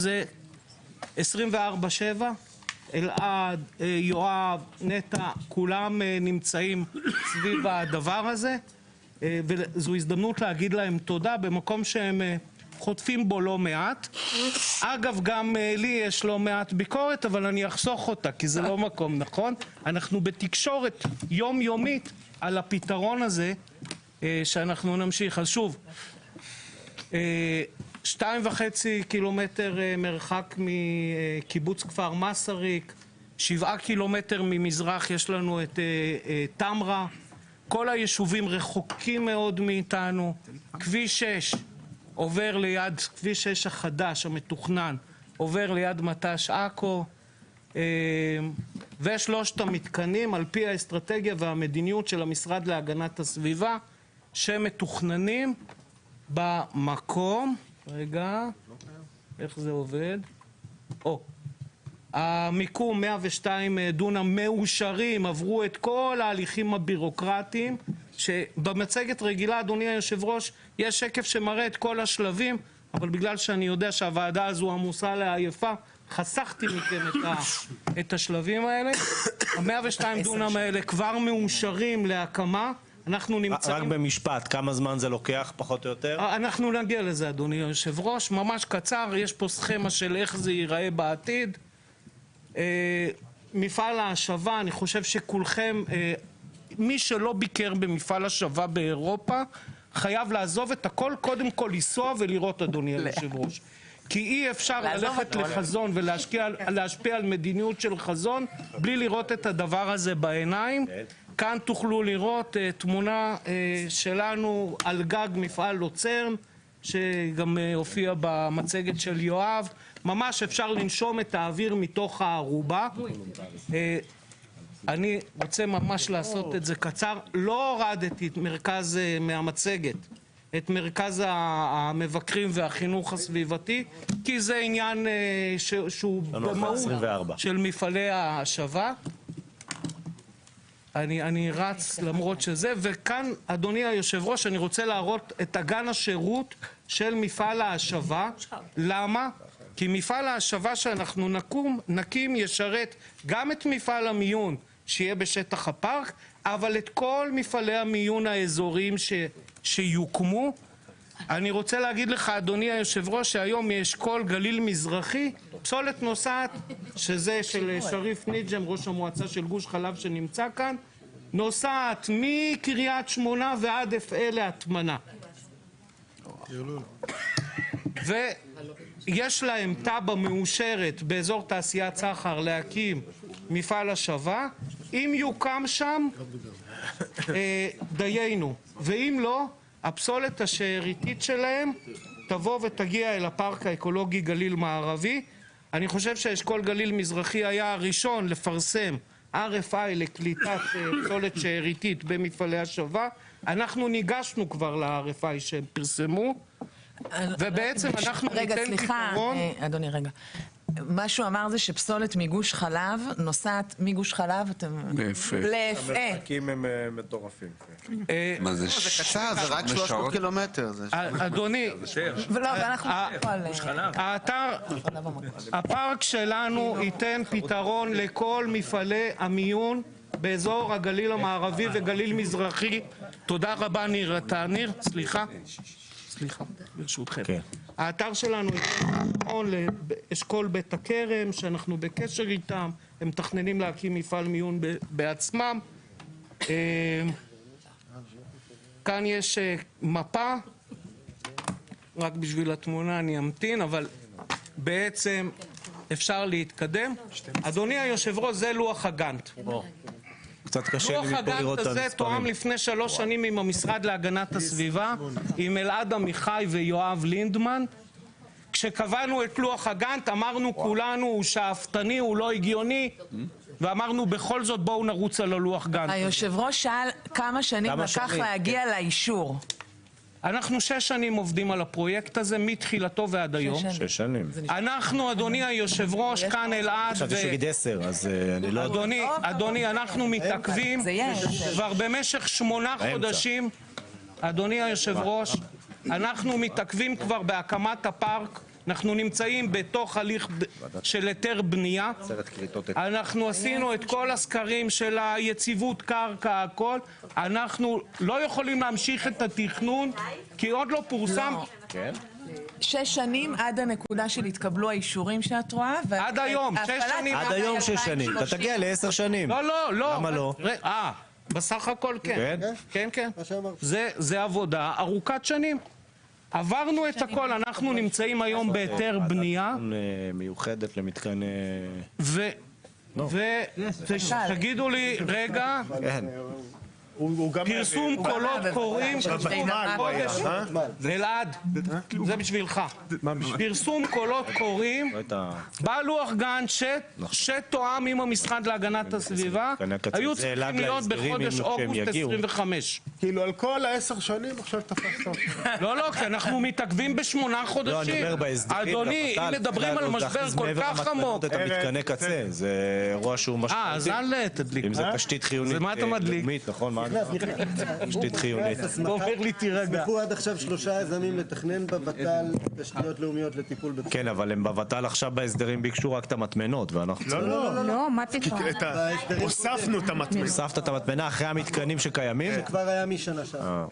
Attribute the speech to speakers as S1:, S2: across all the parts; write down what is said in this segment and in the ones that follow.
S1: זה 24/7, אלעד, יואב, נטע, כולם נמצאים סביב הדבר הזה, וזו הזדמנות להגיד להם תודה במקום שהם חוטפים בו לא מעט. אגב, גם לי יש לא מעט ביקורת, אבל אני אחסוך אותה, כי זה לא מקום נכון. אנחנו בתקשורת יומיומית על הפתרון הזה, שאנחנו נמשיך. אז שוב, 2.5 קילומטר מרחק מקיבוץ כפר מסריק, 7 קילומטר ממזרח יש לנו את תמרה, כל היישובים רחוקים מאוד מאיתנו, כביש 6 עובר ליד, כביש 6 החדש המתוכנן, עובר ליד מט"ש עכו, ושלושת המתקנים על פי האסטרטגיה והמדיניות של המשרד להגנת הסביבה, שמתוכננים במקום. רגע, איך זה עובד? המיקום 102 דונם מאושרים, עברו את כל ההליכים הבירוקרטיים, שבמצגת רגילה, אדוני היושב ראש, יש שקף שמראה את כל השלבים, אבל בגלל שאני יודע שהוועדה הזו עמוסה לעייפה, חסכתי מכם את השלבים האלה. ה-102 דונם האלה כבר מאושרים להקמה. אנחנו נמצאים...
S2: רק במשפט, כמה זמן זה לוקח, פחות או יותר?
S1: אנחנו נגיע לזה, אדוני היושב ראש, ממש קצר, יש פה סכמה של איך זה ייראה בעתיד. מפעל ההשבה, אני חושב שכולכם, מי שלא ביקר במפעל השבה באירופה, חייב לעזוב את הכל, קודם כל לנסוע ולראות, אדוני היושב ראש. כי אי אפשר ללכת לחזון ולהשפיע על מדיניות של חזון, בלי לראות את הדבר הזה בעיניים. כאן תוכלו לראות תמונה שלנו על גג מפעל לוצרן, שגם הופיע במצגת של יואב. ממש אפשר לנשום את האוויר מתוך הערובה. אני רוצה ממש לעשות את זה קצר. לא הורדתי את מרכז מהמצגת, את מרכז המבקרים והחינוך הסביבתי, כי זה עניין שהוא במהות של מפעלי ההשבה. אני רץ למרות שזה, וכאן, אדוני היושב ראש, אני רוצה להראות את אגן השירות של מפעל ההשבה. למה? כי מפעל ההשבה שאנחנו נקים ישרת גם את מפעל המיון שיהיה בשטח הפארק, אבל את כל מפעלי המיון האזוריים שיוקמו. אני רוצה להגיד לך, אדוני היושב ראש, שהיום יש כל גליל מזרחי, פסולת נוסעת, שזה של שריף ניג'ם, ראש המועצה של גוש חלב שנמצא כאן, נוסעת מקריית שמונה ועד אפעל להטמנה. ויש להם תב"ע מאושרת באזור תעשיית סחר להקים מפעל השבה. אם יוקם שם, דיינו. ואם לא, הפסולת השאריתית שלהם תבוא ותגיע אל הפארק האקולוגי גליל מערבי. אני חושב שאשכול גליל מזרחי היה הראשון לפרסם RFI לקליטת פסולת שאריתית במפעלי השבה. אנחנו ניגשנו כבר ל-RFI שהם פרסמו, ובעצם אנחנו ניתן פתרון.
S3: אדוני, רגע. מה שהוא אמר זה שפסולת מגוש חלב נוסעת מגוש חלב לאפעה.
S2: המרחקים הם מטורפים.
S4: מה זה קצר, זה רק 300 קילומטר.
S1: אדוני, הפארק שלנו ייתן פתרון לכל מפעלי המיון באזור הגליל המערבי וגליל מזרחי. תודה רבה ניר, סליחה, ברשותכם. האתר שלנו הוא אשכול בית הכרם, שאנחנו בקשר איתם, הם מתכננים להקים מפעל מיון בעצמם. כאן יש מפה, רק בשביל התמונה אני אמתין, אבל בעצם אפשר להתקדם. אדוני היושב ראש, זה לוח הגאנט.
S2: קצת קשה לי
S1: לוח
S2: מפה לראות את
S1: הגאנט הזה תואם לפני 3 שנים עם המשרד להגנת הסביבה, עם אלעד עמיחי ויואב לינדמן. כשקבענו את לוח הגאנט אמרנו כולנו הוא שאפתני, הוא לא הגיוני, ואמרנו בכל זאת בואו נרוץ על הלוח גאנט.
S3: היושב ראש שאל כמה שנים לקח להגיע לאישור.
S1: אנחנו 6 שנים עובדים על הפרויקט הזה, מתחילתו ועד היום.
S2: 6 שנים.
S1: אנחנו, אדוני היושב ראש, כאן אלעד
S2: חשבתי שיגיד 10, אז אני לא...
S1: אדוני, אנחנו מתעכבים כבר במשך 8 חודשים, אדוני היושב ראש, אנחנו מתעכבים כבר בהקמת הפארק אנחנו נמצאים בתוך הליך של היתר בנייה, אנחנו עשינו את כל הסקרים של היציבות קרקע, הכל, אנחנו לא יכולים להמשיך את התכנון כי עוד לא פורסם.
S3: 6 שנים עד הנקודה של התקבלו האישורים שאת רואה.
S1: עד היום, 6 שנים.
S2: עד היום 6 שנים, אתה תגיע ל10 שנים.
S1: לא.
S2: למה לא?
S1: בסך הכל כן. כן. זה עבודה ארוכת שנים. עברנו את הכל, אנחנו נמצאים היום בהיתר בנייה.
S2: מיוחדת למתקן...
S1: תגידו לי, רגע, פרסום קולות קוראים, אלעד, זה בשבילך, פרסום קולות קוראים, בלוח גאנט שתואם עם המשרד להגנת הסביבה, היו צריכים להיות בחודש אוגוסט 25.
S5: כאילו על כל 10 שנים עכשיו תפסת.
S1: לא, כי אנחנו מתעכבים ב8 חודשים. אדוני, אם מדברים על משבר כל כך עמוק.
S2: את המתקני קצה, זה אירוע שהוא משמעותי.
S1: אז אל תדליק.
S2: אם זה תשתית חיונית.
S1: זה מה אתה מדליק?
S2: נכון, מה? תשתית חיונית.
S1: אומר לי תירגע.
S6: סמכו עד עכשיו 3 יזמים לתכנן בוות"ל תשתיות לאומיות לטיפול בפסולת.
S2: כן, אבל הם בוות"ל עכשיו בהסדרים ביקשו רק את המטמנות, ואנחנו...
S7: לא, מה פתאום?
S5: הוספנו את המטמנה.
S2: הוספת את המטמנה אחרי המתקנים שקיימים?
S6: זה כבר היה משנה שעברה.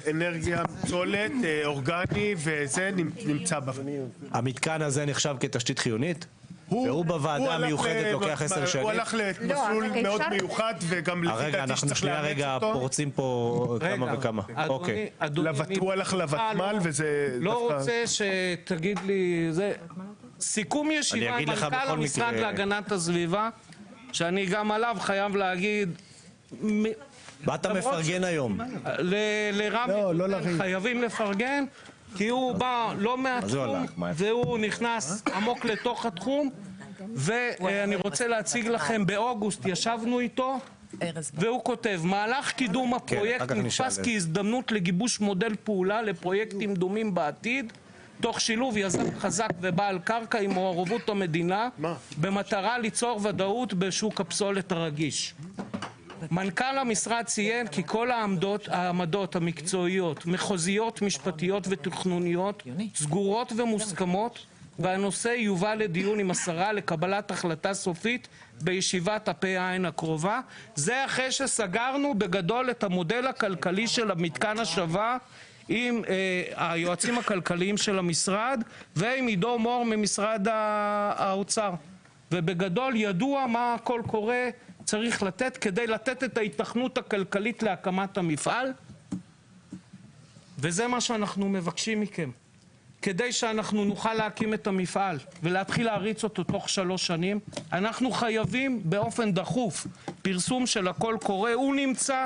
S5: אנרגיה, פסולת, אורגני, וזה נמצא בבנייה.
S2: המתקן הזה נחשב כתשתית חיונית? והוא בוועדה המיוחדת לוקח 10 שנים?
S5: הוא הלך למסלול מאוד מיוחד, וגם לפי דעתי שצריך לאמץ אותו.
S2: פורצים פה כמה וכמה. אוקיי.
S5: הוא הלך לוותמ"ל וזה...
S1: לא רוצה שתגיד לי, זה... סיכום ישיבה עם מנכ"ל המשרד להגנת הסביבה, שאני גם עליו חייב להגיד...
S2: מה אתה מפרגן היום?
S1: לרמי חייבים לפרגן, כי הוא בא לא מהתחום, והוא נכנס עמוק לתוך התחום, ואני רוצה להציג לכם, באוגוסט ישבנו איתו, והוא כותב, מהלך קידום הפרויקט נתפס כהזדמנות לגיבוש מודל פעולה לפרויקטים דומים בעתיד, תוך שילוב יזם חזק ובעל קרקע עם מעורבות המדינה, במטרה ליצור ודאות בשוק הפסולת הרגיש. מנכ"ל המשרד ציין כי כל העמדות המקצועיות, מחוזיות, משפטיות ותכנוניות, סגורות ומוסכמות, והנושא יובא לדיון עם השרה לקבלת החלטה סופית בישיבת הפ"ע הקרובה. זה אחרי שסגרנו בגדול את המודל הכלכלי של המתקן השבה עם היועצים הכלכליים של המשרד ועם עידו מור ממשרד האוצר. ובגדול ידוע מה הכל קורה צריך לתת כדי לתת את ההיתכנות הכלכלית להקמת המפעל, וזה מה שאנחנו מבקשים מכם. כדי שאנחנו נוכל להקים את המפעל ולהתחיל להריץ אותו תוך 3 שנים, אנחנו חייבים באופן דחוף פרסום של הכל קורא. הוא נמצא,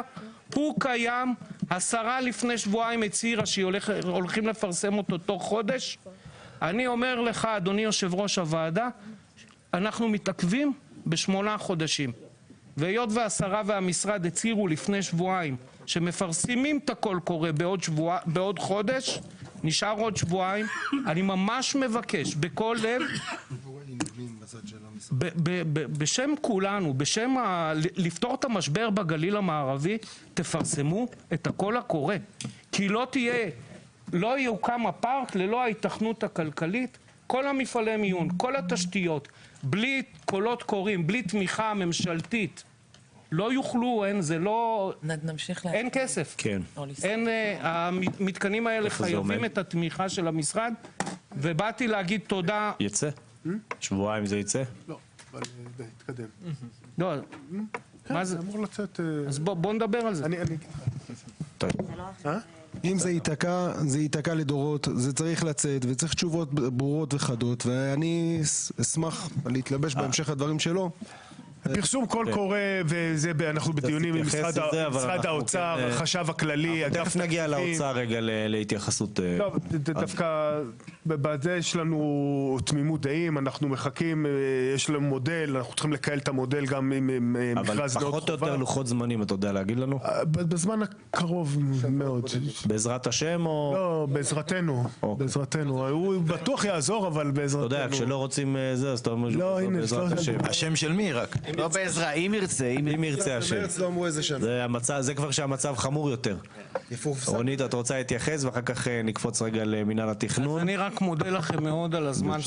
S1: הוא קיים, השרה לפני שבועיים הצהירה שהולכים לפרסם אותו תוך חודש. אני אומר לך, אדוני יושב ראש הוועדה, אנחנו מתעכבים ב8 חודשים. והיות והשרה והמשרד הצהירו לפני שבועיים שמפרסמים את הכל קורא בעוד חודש, נשאר עוד שבועיים, אני ממש מבקש בכל לב, בשם כולנו, בשם לפתור את המשבר בגליל המערבי, תפרסמו את הכל הקורא. כי לא יוקם הפארק ללא ההיתכנות הכלכלית, כל המפעלי מיון, כל התשתיות, בלי קולות קוראים, בלי תמיכה ממשלתית, לא יוכלו, אין כסף.
S2: כן.
S1: המתקנים האלה חייבים את התמיכה של המשרד, ובאתי להגיד תודה.
S2: יצא? שבועיים זה יצא?
S5: לא, אבל תתקדם.
S1: לא, מה
S5: זה אמור לצאת...
S1: אז בוא נדבר על זה.
S8: אם זה ייתקע, זה ייתקע לדורות, זה צריך לצאת, וצריך תשובות ברורות וחדות, ואני אשמח להתלבש בהמשך הדברים שלו.
S5: פרסום קול קורא, וזה אנחנו בדיונים עם משרד האוצר, החשב הכללי.
S2: תכף נגיע לאוצר רגע להתייחסות.
S5: לא, דווקא בזה יש לנו תמימות דעים, אנחנו מחכים, יש לנו מודל, אנחנו צריכים לקהל את המודל גם עם מכרז
S2: אבל פחות או יותר לוחות זמנים, אתה יודע להגיד לנו?
S5: בזמן הקרוב מאוד.
S2: בעזרת השם או...
S5: לא, בעזרתנו, בעזרתנו. הוא בטוח יעזור, אבל בעזרתנו.
S2: אתה יודע, כשלא רוצים זה, אז אתה אומר
S5: לא, הנה,
S4: השם של מי רק? לא בעזרה, אם ירצה.
S2: אם ירצה השם.
S8: במרץ לא אמרו איזה שנה.
S2: זה כבר שהמצב חמור יותר. רונית, את רוצה להתייחס ואחר כך נקפוץ רגע למינהל התכנון.
S1: אני רק מודה לכם מאוד על הזמן.